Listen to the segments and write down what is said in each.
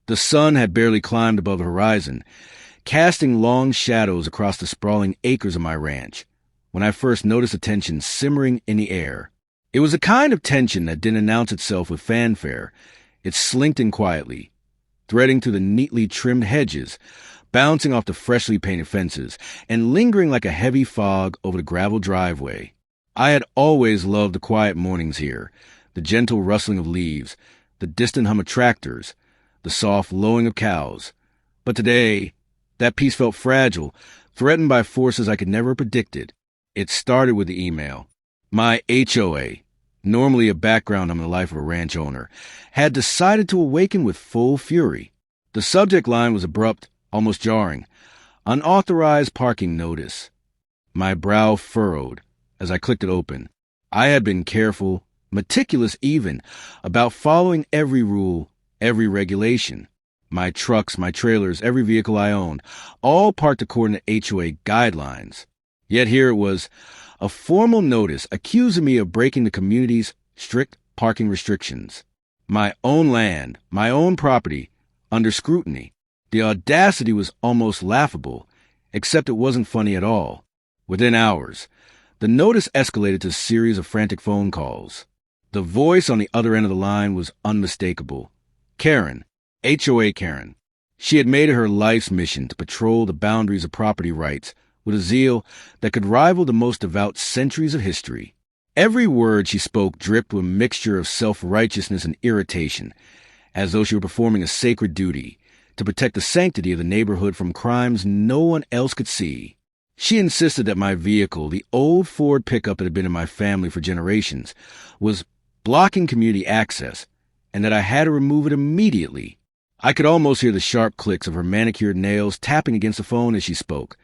The sun had barely climbed above the horizon, casting long shadows across the sprawling acres of my ranch, when I first noticed the tension simmering in the air. It was a kind of tension that didn't announce itself with fanfare. It slinked in quietly, threading through the neatly trimmed hedges, bouncing off the freshly painted fences, and lingering like a heavy fog over the gravel driveway. I had always loved the quiet mornings here, the gentle rustling of leaves, the distant hum of tractors, the soft lowing of cows. But today, that peace felt fragile, threatened by forces I could never have predicted. It started with the email. My HOA, normally a background on the life of a ranch owner, had decided to awaken with full fury. The subject line was abrupt, almost jarring. Unauthorized parking notice. My brow furrowed as I clicked it open. I had been careful, meticulous even, about following every rule, every regulation. My trucks, my trailers, every vehicle I owned, all parked according to HOA guidelines. Yet here it was, a formal notice accusing me of breaking the community's strict parking restrictions. My own land, my own property, under scrutiny. The audacity was almost laughable, except it wasn't funny at all. Within hours, the notice escalated to a series of frantic phone calls. The voice on the other end of the line was unmistakable. Karen, HOA Karen. She had made it her life's mission to patrol the boundaries of property rights with a zeal that could rival the most devout centuries of history. Every word she spoke dripped with a mixture of self-righteousness and irritation, as though she were performing a sacred duty to protect the sanctity of the neighborhood from crimes no one else could see. She insisted that my vehicle, the old Ford pickup that had been in my family for generations, was blocking community access, and that I had to remove it immediately. I could almost hear the sharp clicks of her manicured nails tapping against the phone as she spoke,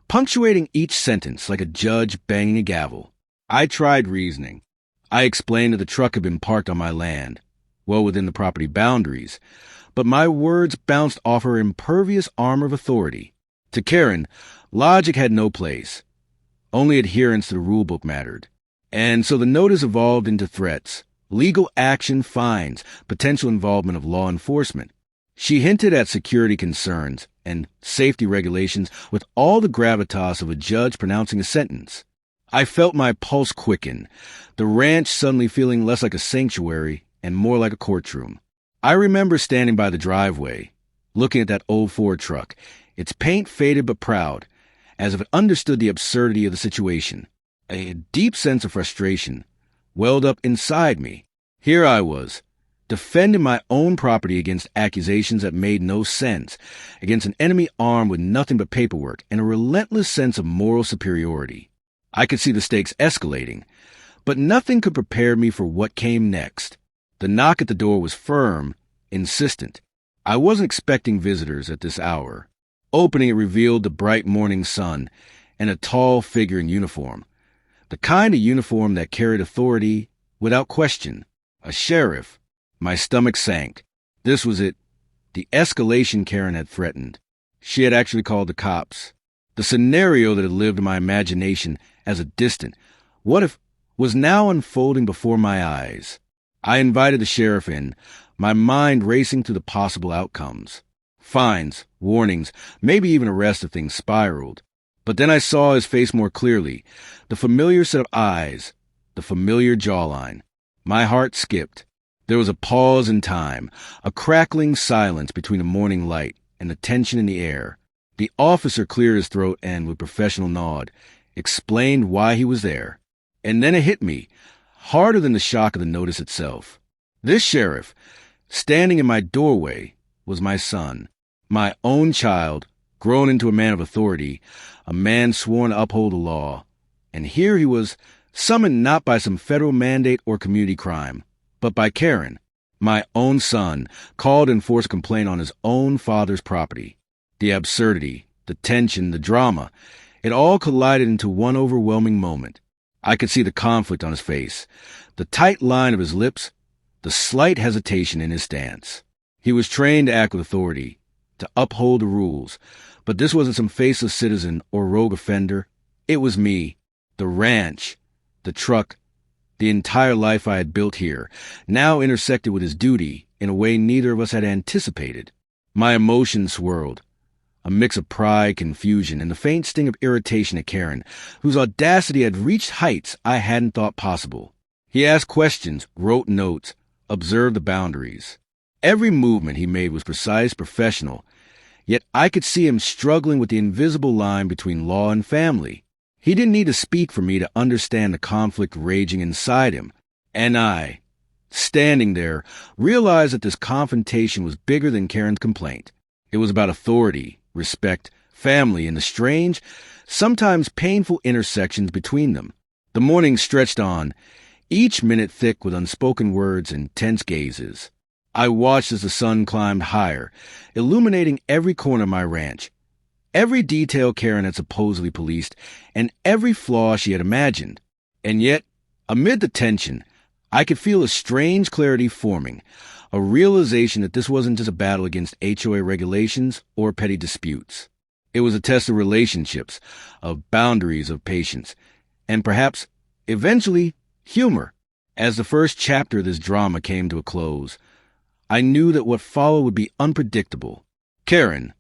punctuating each sentence like a judge banging a gavel. I tried reasoning. I explained that the truck had been parked on my land, well within the property boundaries, but my words bounced off her impervious armor of authority. To Karen, logic had no place. Only adherence to the rulebook mattered. And so the notice evolved into threats, legal action, fines, potential involvement of law enforcement. She hinted at security concerns and safety regulations with all the gravitas of a judge pronouncing a sentence. I felt my pulse quicken, the ranch suddenly feeling less like a sanctuary and more like a courtroom. I remember standing by the driveway, looking at that old Ford truck, its paint faded but proud, as if it understood the absurdity of the situation. A deep sense of frustration welled up inside me. Here I was, defending my own property against accusations that made no sense, against an enemy armed with nothing but paperwork and a relentless sense of moral superiority. I could see the stakes escalating, but nothing could prepare me for what came next. The knock at the door was firm, insistent. I wasn't expecting visitors at this hour. Opening it revealed the bright morning sun and a tall figure in uniform, the kind of uniform that carried authority without question. A sheriff. My stomach sank. This was it. The escalation Karen had threatened. She had actually called the cops. The scenario that had lived in my imagination as a distant what if was now unfolding before my eyes. I invited the sheriff in, my mind racing through the possible outcomes. Fines, warnings, maybe even arrest if things spiraled. But then I saw his face more clearly, the familiar set of eyes, the familiar jawline. My heart skipped. There was a pause in time, a crackling silence between the morning light and the tension in the air. The officer cleared his throat and, with professional nod, explained why he was there. And then it hit me, harder than the shock of the notice itself. This sheriff, standing in my doorway, was my son, my own child, grown into a man of authority, a man sworn to uphold the law. And here he was, summoned not by some federal mandate or community crime, but by Karen, my own son, called and forced a complaint on his own father's property. The absurdity, the tension, the drama, it all collided into one overwhelming moment. I could see the conflict on his face, the tight line of his lips, the slight hesitation in his stance. He was trained to act with authority, to uphold the rules, but this wasn't some faceless citizen or rogue offender. It was me, the ranch, the truck, the entire life I had built here, now intersected with his duty in a way neither of us had anticipated. My emotions swirled, a mix of pride, confusion, and the faint sting of irritation at Karen, whose audacity had reached heights I hadn't thought possible. He asked questions, wrote notes, observed the boundaries. Every movement he made was precise, professional, yet I could see him struggling with the invisible line between law and family. He didn't need to speak for me to understand the conflict raging inside him, and I, standing there, realized that this confrontation was bigger than Karen's complaint. It was about authority, respect, family, and the strange, sometimes painful intersections between them. The morning stretched on, each minute thick with unspoken words and tense gazes. I watched as the sun climbed higher, illuminating every corner of my ranch, every detail Karen had supposedly policed, and every flaw she had imagined. And yet, amid the tension, I could feel a strange clarity forming, a realization that this wasn't just a battle against HOA regulations or petty disputes. It was a test of relationships, of boundaries, of patience, and perhaps, eventually, humor. As the first chapter of this drama came to a close, I knew that what followed would be unpredictable. Karen,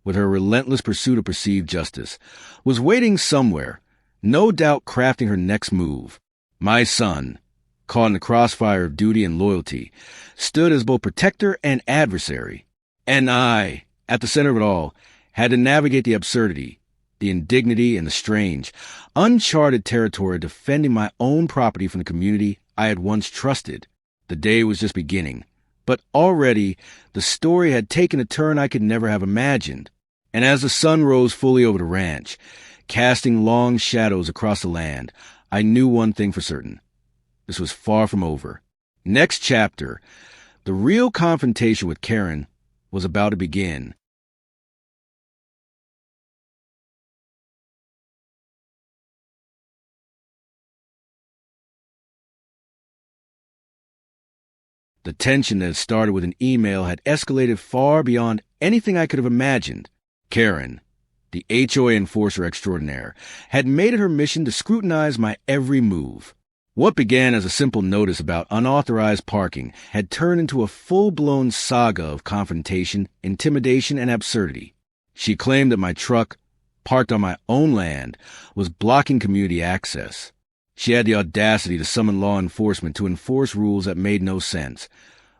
with her relentless pursuit of perceived justice, was waiting somewhere, no doubt crafting her next move. My son, caught in the crossfire of duty and loyalty, stood as both protector and adversary. And I, at the center of it all, had to navigate the absurdity, the indignity, and the strange, uncharted territory defending my own property from the community I had once trusted. The day was just beginning, but already the story had taken a turn I could never have imagined. And as the sun rose fully over the ranch, casting long shadows across the land, I knew one thing for certain. This was far from over. Next chapter, the real confrontation with Karen was about to begin. The tension that had started with an email had escalated far beyond anything I could have imagined. Karen, the HOA enforcer extraordinaire, had made it her mission to scrutinize my every move. What began as a simple notice about unauthorized parking had turned into a full-blown saga of confrontation, intimidation, and absurdity. She claimed that my truck, parked on my own land, was blocking community access. She had the audacity to summon law enforcement to enforce rules that made no sense.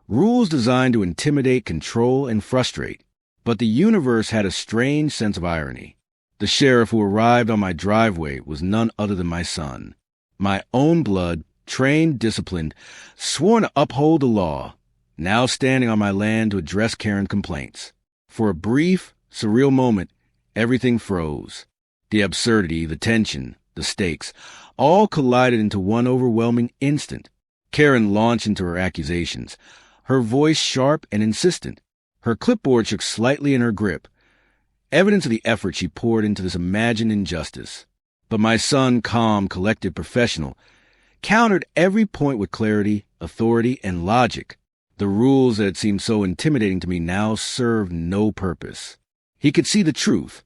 Rules designed to intimidate, control, and frustrate. But the universe had a strange sense of irony. The sheriff who arrived on my driveway was none other than my son. My own blood, trained, disciplined, sworn to uphold the law, now standing on my land to address Karen's complaints. For a brief, surreal moment, everything froze. The absurdity, the tension, the stakes, all collided into one overwhelming instant. Karen launched into her accusations, her voice sharp and insistent. Her clipboard shook slightly in her grip, evidence of the effort she poured into this imagined injustice. But my son, calm, collected, professional, countered every point with clarity, authority, and logic. The rules that had seemed so intimidating to me now served no purpose. He could see the truth.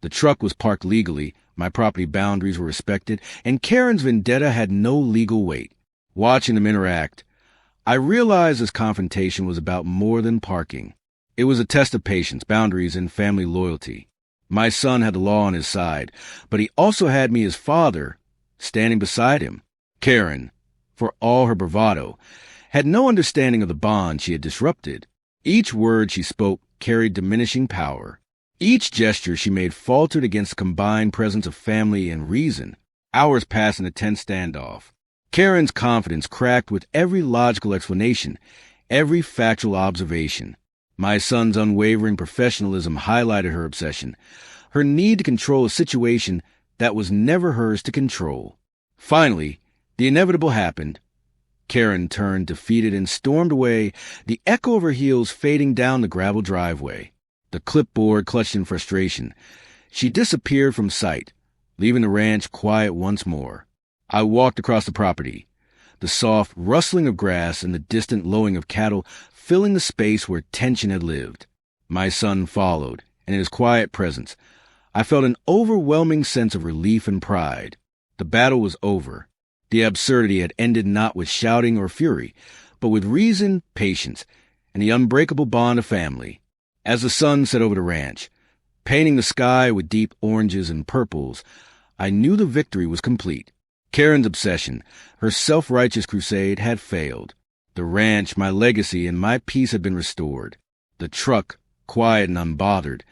The truck was parked legally, my property boundaries were respected, and Karen's vendetta had no legal weight. Watching them interact, I realized this confrontation was about more than parking. It was a test of patience, boundaries, and family loyalty. My son had the law on his side, but he also had me, his father, standing beside him. Karen, for all her bravado, had no understanding of the bond she had disrupted. Each word she spoke carried diminishing power. Each gesture she made faltered against the combined presence of family and reason. Hours passed in a tense standoff. Karen's confidence cracked with every logical explanation, every factual observation. My son's unwavering professionalism highlighted her obsession, her need to control a situation that was never hers to control. Finally, the inevitable happened. Karen turned defeated and stormed away, the echo of her heels fading down the gravel driveway. The clipboard clutched in frustration. She disappeared from sight, leaving the ranch quiet once more. I walked across the property, the soft rustling of grass and the distant lowing of cattle filling the space where tension had lived. My son followed, and in his quiet presence, I felt an overwhelming sense of relief and pride. The battle was over. The absurdity had ended not with shouting or fury, but with reason, patience, and the unbreakable bond of family. As the sun set over the ranch, painting the sky with deep oranges and purples, I knew the victory was complete. Karen's obsession, her self-righteous crusade, had failed. The ranch, my legacy, and my peace had been restored. The truck, quiet and unbothered,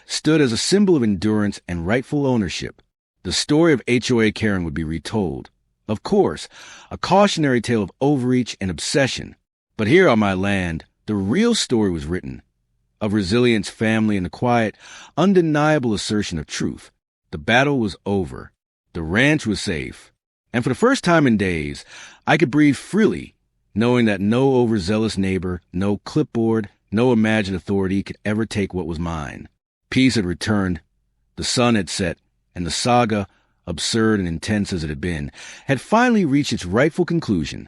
stood as a symbol of endurance and rightful ownership. The story of HOA Karen would be retold. Of course, a cautionary tale of overreach and obsession. But here on my land, the real story was written. Of resilience, family, and the quiet, undeniable assertion of truth. The battle was over. The ranch was safe. And for the first time in days, I could breathe freely, knowing that no overzealous neighbor, no clipboard, no imagined authority could ever take what was mine. Peace had returned, the sun had set, and the saga, absurd and intense as it had been, had finally reached its rightful conclusion.